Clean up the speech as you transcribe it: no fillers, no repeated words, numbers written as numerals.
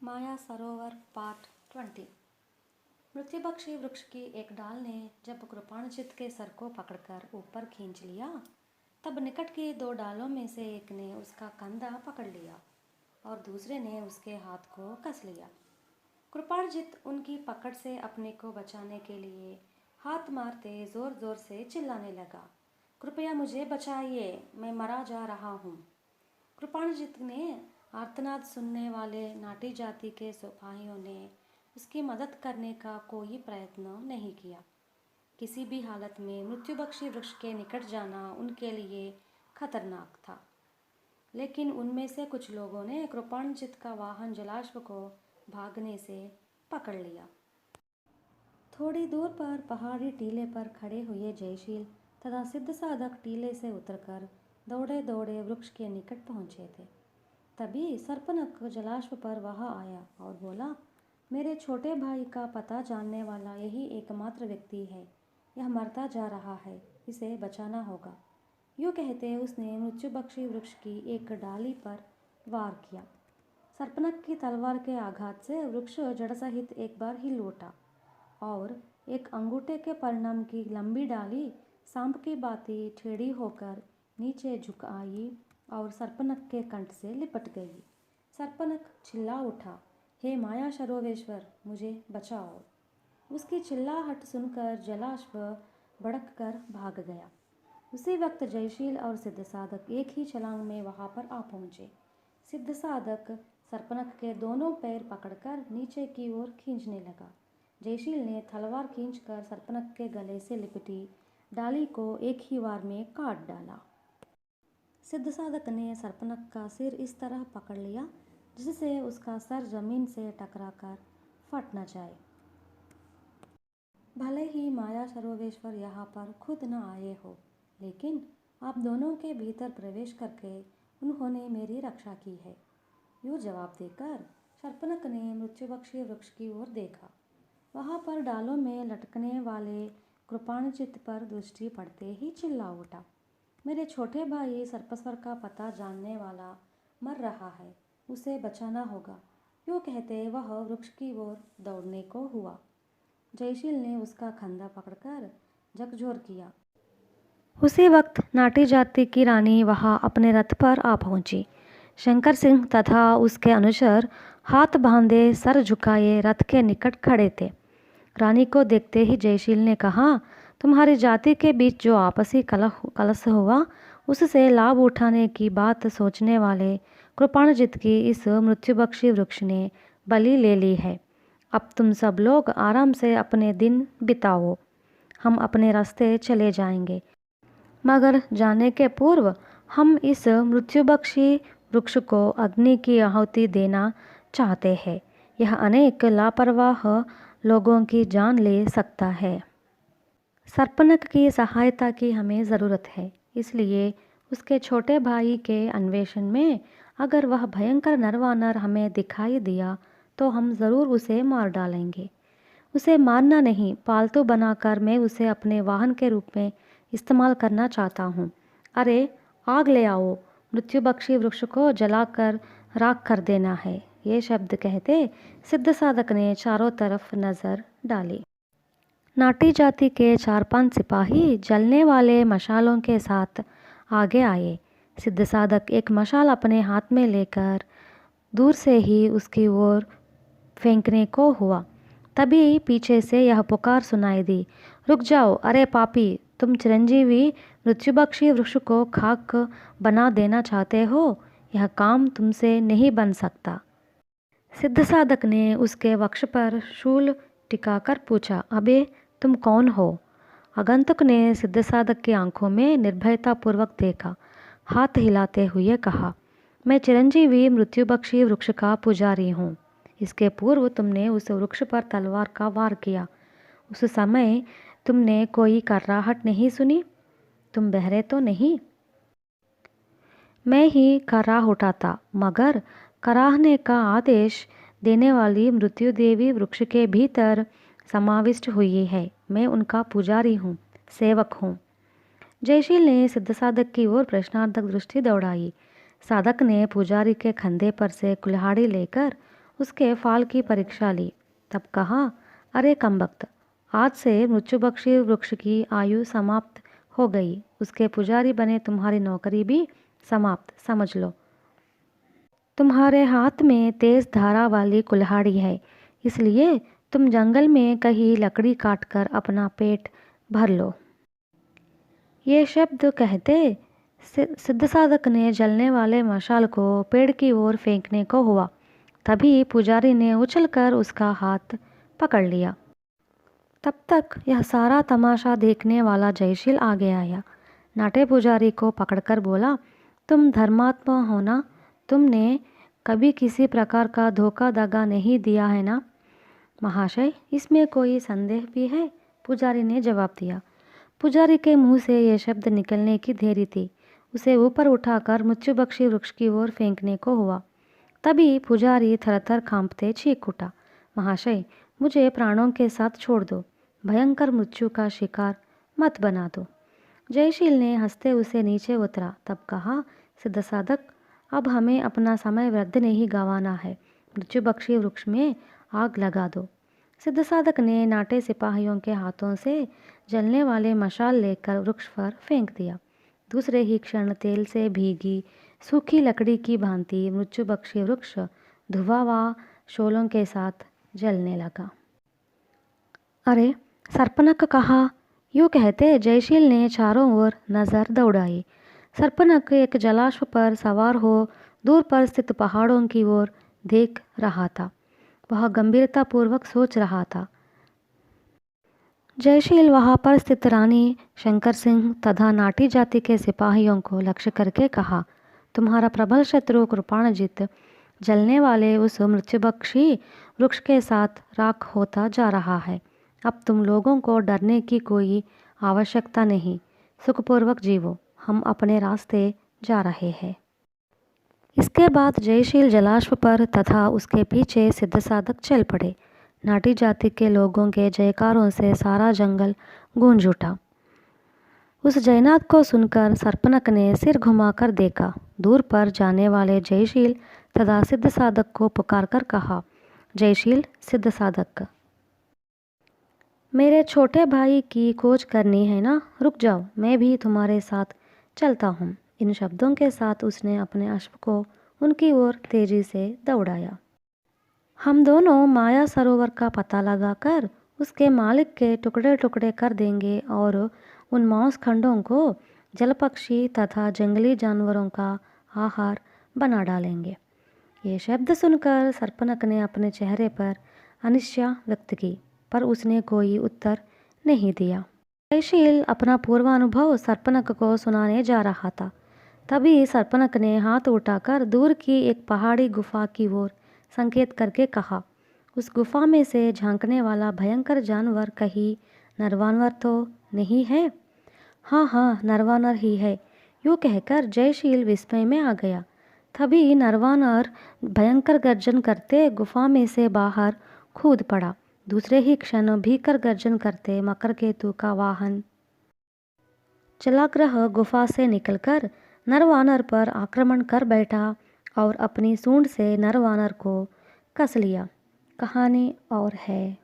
माया सरोवर part 20। मृत्युपक्षी वृक्ष की एक डाल ने जब कृपाणजित के सर को पकड़कर ऊपर खींच लिया, तब निकट की दो डालों में से एक ने उसका कंधा पकड़ लिया और दूसरे ने उसके हाथ को कस लिया। कृपाणजित उनकी पकड़ से अपने को बचाने के लिए हाथ मारते जोर जोर से चिल्लाने लगा, कृपया मुझे बचाइए, मैं मरा जा रहा हूँ। कृपाणजित ने आर्तनाद सुनने वाले नाटी जाति के सिपाहियों ने उसकी मदद करने का कोई प्रयत्न नहीं किया। किसी भी हालत में मृत्युबक्षी वृक्ष के निकट जाना उनके लिए खतरनाक था, लेकिन उनमें से कुछ लोगों ने कृपाणजित का वाहन जलाश्व को भागने से पकड़ लिया। थोड़ी दूर पर पहाड़ी टीले पर खड़े हुए जयशील तथा सिद्ध साधक टीले से उतरकर दौड़े दौड़े वृक्ष के निकट पहुँचे थे। तभी सर्पनख जलाश्व पर वहाँ आया और बोला, मेरे छोटे भाई का पता जानने वाला यही एकमात्र व्यक्ति है। यह मरता जा रहा है, इसे बचाना होगा। यूँ कहते उसने मृत्युबक्षी वृक्ष की एक डाली पर वार किया। सर्पनख की तलवार के आघात से वृक्ष जड़ सहित एक बार हिल उठा और एक अंगूठे के परिणाम की लंबी डाली सांप की भांति टेढ़ी होकर नीचे झुक आई और सर्पनख के कंठ से लिपट गई। सर्पनख चिल्ला उठा, हे माया शरोवेश्वर, मुझे बचाओ। उसकी चिल्लाहट सुनकर जलाश्व भड़क कर भाग गया। उसी वक्त जयशील और सिद्ध साधक एक ही छलांग में वहां पर आ पहुंचे। सिद्ध साधक सर्पनख के दोनों पैर पकड़कर नीचे की ओर खींचने लगा। जयशील ने तलवार खींचकर सर्पनख के गले से लिपटी डाली को एक ही वार में काट डाला। सिद्ध साधक ने सर्पनख का सिर इस तरह पकड़ लिया जिससे उसका सर जमीन से टकराकर फट न जाए। भले ही माया सरोवेश्वर यहाँ पर खुद न आए हो, लेकिन आप दोनों के भीतर प्रवेश करके उन्होंने मेरी रक्षा की है। यूँ जवाब देकर सर्पनख ने मृत्युबक्षी वृक्ष की ओर देखा। वहाँ पर डालों में लटकने वाले कृपाणजित पर दृष्टि पड़ते ही चिल्ला उठा, मेरे छोटे भाई सर्पस्वर का पता जानने वाला मर रहा है, उसे बचाना होगा। यूँ कहते वह वृक्ष की ओर दौड़ने को हुआ। जयशील ने उसका कंधा पकड़कर झकझोर किया। उसी वक्त नाटी जाति की रानी वहां अपने रथ पर आ पहुंची। शंकर सिंह तथा उसके अनुचर हाथ बांधे सर झुकाए रथ के निकट खड़े थे। रानी को देखते ही जयशील ने कहा, तुम्हारी जाति के बीच जो आपसी कलह हुआ, उससे लाभ उठाने की बात सोचने वाले कृपाणजित की इस मृत्युबक्षी वृक्ष ने बलि ले ली है। अब तुम सब लोग आराम से अपने दिन बिताओ, हम अपने रास्ते चले जाएंगे, मगर जाने के पूर्व हम इस मृत्युबक्षी वृक्ष को अग्नि की आहुति देना चाहते हैं। यह अनेक लापरवाह लोगों की जान ले सकता है। सर्पनख की सहायता की हमें ज़रूरत है, इसलिए उसके छोटे भाई के अन्वेषण में अगर वह भयंकर नरवानर हमें दिखाई दिया तो हम ज़रूर उसे मार डालेंगे। उसे मारना नहीं, पालतू बनाकर मैं उसे अपने वाहन के रूप में इस्तेमाल करना चाहता हूँ। अरे आग ले आओ, मृत्युबक्षी वृक्ष को जलाकर राख कर देना है। ये शब्द कहते सिद्ध साधक ने चारों तरफ नज़र डाली। नाटी जाति के 4-5 सिपाही जलने वाले मशालों के साथ आगे आए। सिद्ध साधक एक मशाल अपने हाथ में लेकर दूर से ही उसकी ओर फेंकने को हुआ। तभी पीछे से यह पुकार सुनाई दी, रुक जाओ, अरे पापी, तुम चिरंजीवी मृत्युबक्षी वृक्ष को खाक बना देना चाहते हो, यह काम तुमसे नहीं बन सकता। सिद्ध साधक ने उसके वक्ष पर शूल टिकाकर पूछा, अबे तुम कौन हो? आगंतुक ने सिद्ध साधक की आंखों में निर्भयतापूर्वक देखा, हाथ हिलाते हुए कहा, मैं चिरंजीवी मृत्युबक्षी वृक्ष का पुजारी हूँ। इसके पूर्व तुमने उस वृक्ष पर तलवार का वार किया, उस समय तुमने कोई कर्राहट नहीं सुनी? तुम बहरे तो नहीं? मैं ही कराह उठाता, मगर कराहने का आदेश देने वाली मृत्यु देवी वृक्ष के भीतर समाविष्ट हुई है। मैं उनका पुजारी हूँ, सेवक हूँ। जयशील ने सिद्ध साधक की ओर प्रश्नार्थक दृष्टि दौड़ाई। साधक ने पुजारी के कंधे पर से कुल्हाड़ी लेकर उसके फाल की परीक्षा ली। तब कहा, अरे कमबख्त, आज से मृत्युबक्षी वृक्ष की आयु समाप्त हो गई। उसके पुजारी बने तुम्हारी नौकरी भी समाप्त समझ लो। तुम्हारे हाथ में तेज धारा वाली कुल्हाड़ी है, इसलिए तुम जंगल में कहीं लकड़ी काटकर अपना पेट भर लो। ये शब्द कहते सिद्ध साधक ने जलने वाले मशाल को पेड़ की ओर फेंकने को हुआ। तभी पुजारी ने उछलकर उसका हाथ पकड़ लिया। तब तक यह सारा तमाशा देखने वाला जयशील आगे आया। नाटे पुजारी को पकड़कर बोला, तुम धर्मात्मा हो ना? तुमने कभी किसी प्रकार का धोखा दगा नहीं दिया है ना? महाशय, इसमें कोई संदेह भी है? पुजारी ने जवाब दिया। पुजारी के मुंह से ये शब्द निकलने की देरी थी। उसे ऊपर उठाकर मृत्युबक्षी वृक्ष की ओर फेंकने को हुआ। तभी पुजारी थरथर कांपते चीख उठा, महाशय, मुझे प्राणों के साथ छोड़ दो। भयंकर मृत्यु का शिकार मत बना दो। जयशील ने हंसते उसे नीचे उतरा। तब कहा, सिद्ध साधक, अब हमें अपना समय व्यर्थ नहीं गंवाना है। मृत्युबक्षी वृक्ष में आग लगा दो। सिद्ध साधक ने नाटे सिपाहियों के हाथों से जलने वाले मशाल लेकर वृक्ष पर फेंक दिया। दूसरे ही क्षण तेल से भीगी सूखी लकड़ी की भांति मृत्युबक्षी वृक्ष धुआं व शोलों के साथ जलने लगा। अरे सर्पनक कहा? यूँ कहते जयशील ने चारों ओर नज़र दौड़ाई। सर्पनक एक जलाश्व पर सवार हो दूर पर स्थित पहाड़ों की ओर देख रहा था। वह गंभीरतापूर्वक सोच रहा था। जयशील वहाँ पर स्थित रानी शंकर सिंह तथा नाटी जाति के सिपाहियों को लक्ष्य करके कहा, तुम्हारा प्रबल शत्रु कृपाणजित जलने वाले उस मृत्युबक्षी वृक्ष के साथ राख होता जा रहा है। अब तुम लोगों को डरने की कोई आवश्यकता नहीं। सुखपूर्वक जीवो, हम अपने रास्ते जा रहे हैं। इसके बाद जयशील जलाश्व पर तथा उसके पीछे सिद्ध साधक चल पड़े। नाटी जाति के लोगों के जयकारों से सारा जंगल गूंज उठा। उस जयनाद को सुनकर सर्पनक ने सिर घुमाकर देखा। दूर पर जाने वाले जयशील तथा सिद्ध साधक को पुकारकर कहा, जयशील, सिद्ध साधक, मेरे छोटे भाई की खोज करनी है ना? रुक जाओ, मैं भी तुम्हारे साथ चलता हूँ। इन शब्दों के साथ उसने अपने अश्व को उनकी ओर तेजी से दौड़ाया। हम दोनों माया सरोवर का पता लगाकर उसके मालिक के टुकड़े टुकड़े कर देंगे और उन मांस खंडों को जलपक्षी तथा जंगली जानवरों का आहार बना डालेंगे। ये शब्द सुनकर सर्पनक ने अपने चेहरे पर अनिश्चा व्यक्त की, पर उसने कोई उत्तर नहीं दिया। जयशील अपना पूर्वानुभव सर्पनक को सुनाने जा रहा था। तभी सर्पनक ने हाथ उठाकर दूर की एक पहाड़ी गुफा की ओर संकेत करके कहा, उस गुफा में से झांकने वाला भयंकर जानवर कहीं नरवानर तो नहीं है? हाँ हाँ, नरवानर ही है। यूँ कहकर जयशील विस्मय में आ गया। तभी नरवानर भयंकर गर्जन करते गुफा में से बाहर कूद पड़ा। दूसरे ही क्षण भीकर गर्जन करते मकरकेतु का वाहन जलाग्रह गुफा से निकलकर नरवानर पर आक्रमण कर बैठा और अपनी सूंड से नरवानर को कस लिया। कहानी और है।